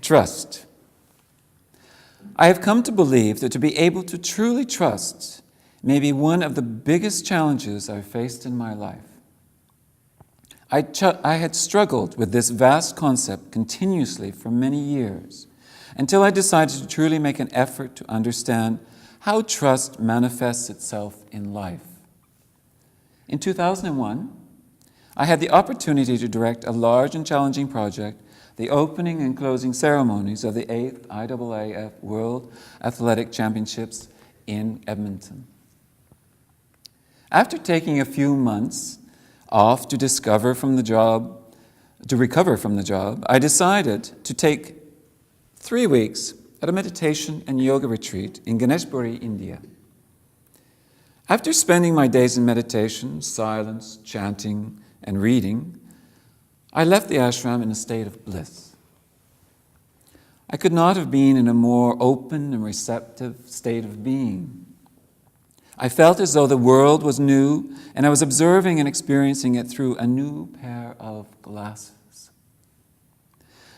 Trust. I have come to believe that to be able to truly trust may be one of the biggest challenges I've faced in my life. I had struggled with this vast concept continuously for many years until I decided to truly make an effort to understand how trust manifests itself in life. In 2001, I had the opportunity to direct a large and challenging project, the opening and closing ceremonies of the 8th IAAF World Athletic Championships in Edmonton. After taking a few months off to recover from the job, I decided to take 3 weeks at a meditation and yoga retreat in Ganeshpuri, India. After spending my days in meditation, silence, chanting, and reading, I left the ashram in a state of bliss. I could not have been in a more open and receptive state of being. I felt as though the world was new, and I was observing and experiencing it through a new pair of glasses.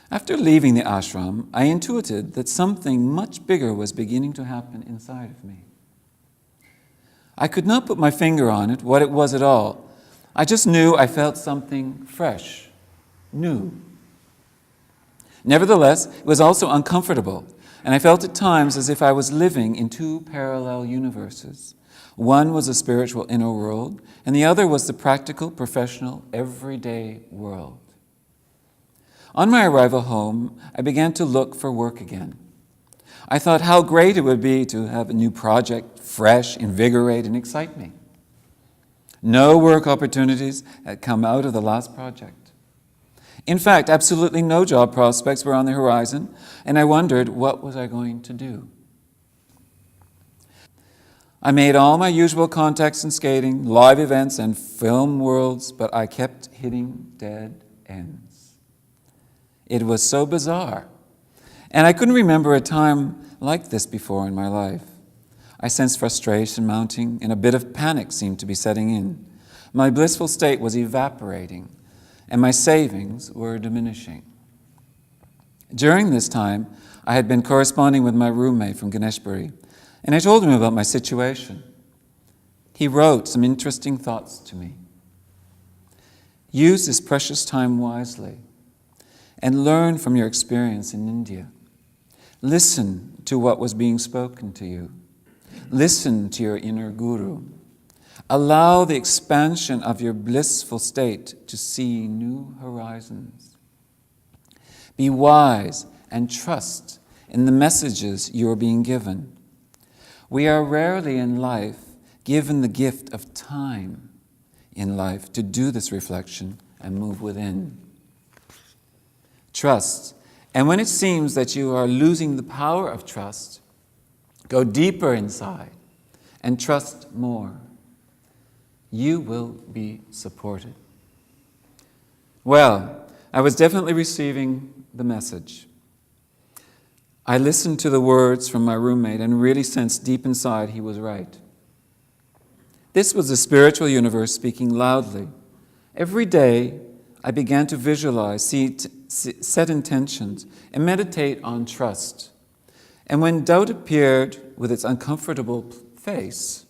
After leaving the ashram, I intuited that something much bigger was beginning to happen inside of me. I could not put my finger on it, what it was at all. I just knew I felt something fresh, new. Nevertheless, it was also uncomfortable, and I felt at times as if I was living in two parallel universes. One was a spiritual inner world, and the other was the practical, professional, everyday world. On my arrival home, I began to look for work again. I thought how great it would be to have a new project, fresh, invigorate, and excite me. No work opportunities had come out of the last project. In fact, absolutely no job prospects were on the horizon, and I wondered, what was I going to do? I made all my usual contacts in skating, live events, and film worlds, but I kept hitting dead ends. It was so bizarre, and I couldn't remember a time like this before in my life. I sensed frustration mounting, and a bit of panic seemed to be setting in. My blissful state was evaporating, and my savings were diminishing. During this time, I had been corresponding with my roommate from Ganeshpuri, and I told him about my situation. He wrote some interesting thoughts to me. Use this precious time wisely and learn from your experience in India. Listen to what was being spoken to you. Listen to your inner guru. Allow the expansion of your blissful state to see new horizons. Be wise and trust in the messages you are being given. We are rarely in life given the gift of time in life to do this reflection and move within. Trust. And when it seems that you are losing the power of trust, go deeper inside and trust more. You will be supported. Well, I was definitely receiving the message. I listened to the words from my roommate and really sensed deep inside he was right. This was the spiritual universe speaking loudly. Every day, I began to visualize, set intentions, and meditate on trust. And when doubt appeared with its uncomfortable face,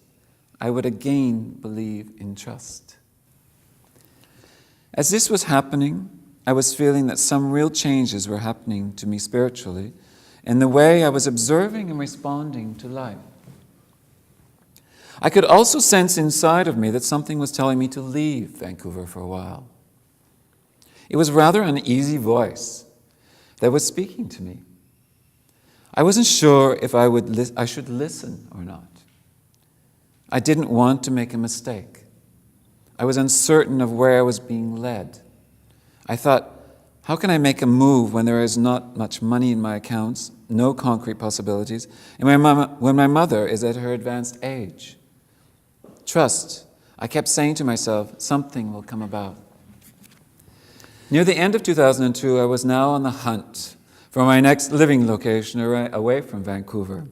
I would again believe in trust. As this was happening, I was feeling that some real changes were happening to me spiritually in the way I was observing and responding to life. I could also sense inside of me that something was telling me to leave Vancouver for a while. It was rather an uneasy voice that was speaking to me. I wasn't sure if I should listen or not. I didn't want to make a mistake. I was uncertain of where I was being led. I thought, how can I make a move when there is not much money in my accounts, no concrete possibilities, and when my mother is at her advanced age? Trust. I kept saying to myself, something will come about. Near the end of 2002, I was now on the hunt for my next living location away from Vancouver.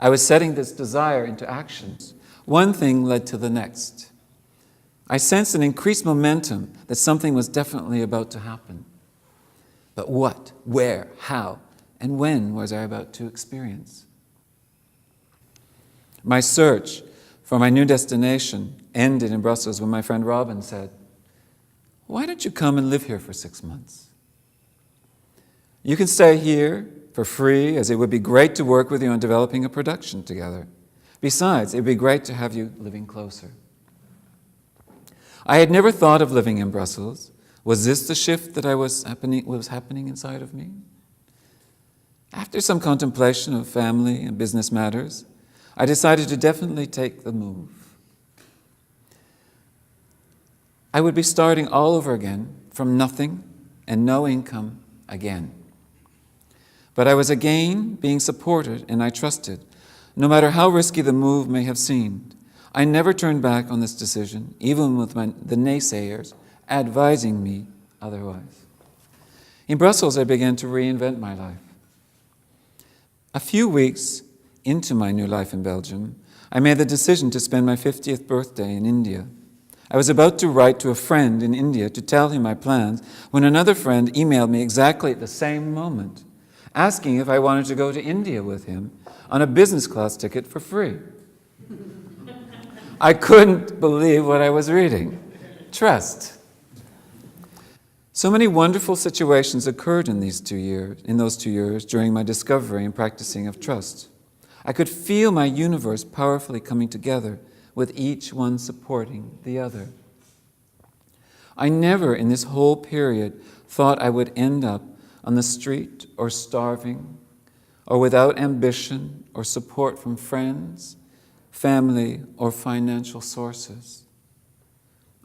I was setting this desire into actions. One thing led to the next. I sensed an increased momentum that something was definitely about to happen. But what, where, how, and when was I about to experience? My search for my new destination ended in Brussels when my friend Robin said, "Why don't you come and live here for 6 months? You can stay here for free, as it would be great to work with you on developing a production together. Besides, it would be great to have you living closer." I had never thought of living in Brussels. Was this the shift that was happening inside of me? After some contemplation of family and business matters, I decided to definitely take the move. I would be starting all over again, from nothing and no income again. But I was again being supported, and I trusted. No matter how risky the move may have seemed, I never turned back on this decision, even with the naysayers advising me otherwise. In Brussels, I began to reinvent my life. A few weeks into my new life in Belgium, I made the decision to spend my 50th birthday in India. I was about to write to a friend in India to tell him my plans when another friend emailed me exactly at the same moment, asking if I wanted to go to India with him on a business class ticket for free. I couldn't believe what I was reading. Trust. So many wonderful situations occurred in those 2 years during my discovery and practicing of trust. I could feel my universe powerfully coming together, with each one supporting the other. I never in this whole period thought I would end up on the street or starving or without ambition or support from friends, family, or financial sources.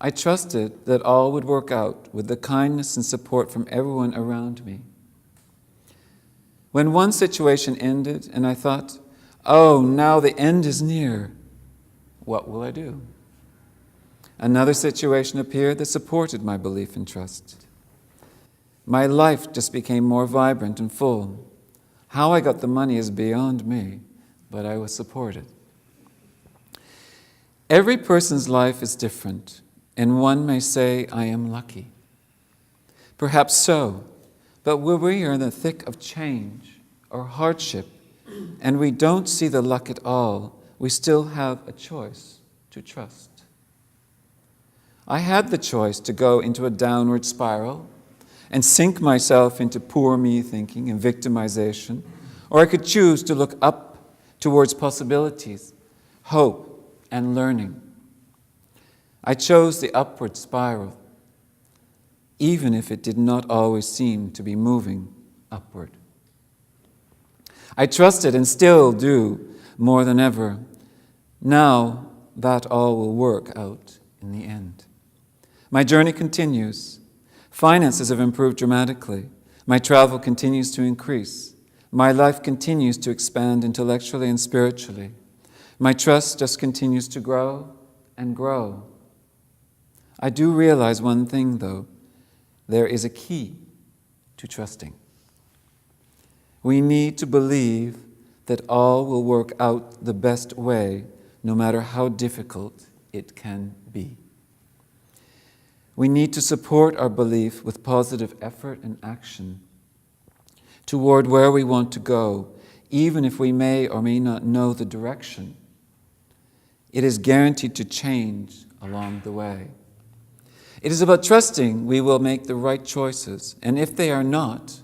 I trusted that all would work out with the kindness and support from everyone around me. When one situation ended and I thought, "Oh, now the end is near, what will I do?" Another situation appeared that supported my belief and trust. My life just became more vibrant and full. How I got the money is beyond me, but I was supported. Every person's life is different, and one may say, "I am lucky." Perhaps so, but when we are in the thick of change or hardship, and we don't see the luck at all, we still have a choice to trust. I had the choice to go into a downward spiral and sink myself into poor me thinking and victimization, or I could choose to look up towards possibilities, hope, and learning. I chose the upward spiral, even if it did not always seem to be moving upward. I trusted and still do more than ever. Now that all will work out in the end. My journey continues. Finances have improved dramatically. My travel continues to increase. My life continues to expand intellectually and spiritually. My trust just continues to grow and grow. I do realize one thing, though. There is a key to trusting. We need to believe that all will work out the best way, no matter how difficult it can be. We need to support our belief with positive effort and action toward where we want to go, even if we may or may not know the direction. It is guaranteed to change along the way. It is about trusting we will make the right choices, and if they are not,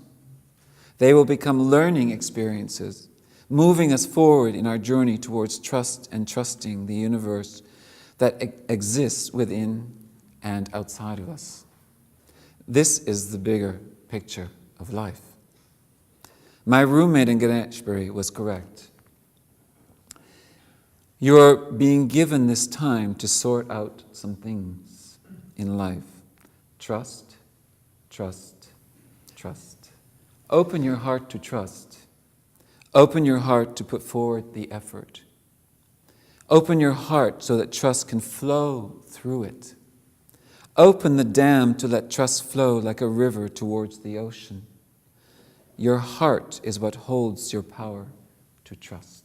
they will become learning experiences, moving us forward in our journey towards trust and trusting the universe that exists within and outside of us. This is the bigger picture of life. My roommate in Ganeshbury was correct. You're being given this time to sort out some things in life. Trust, trust, trust. Open your heart to trust. Open your heart to put forward the effort. Open your heart so that trust can flow through it. Open the dam to let trust flow like a river towards the ocean. Your heart is what holds your power to trust.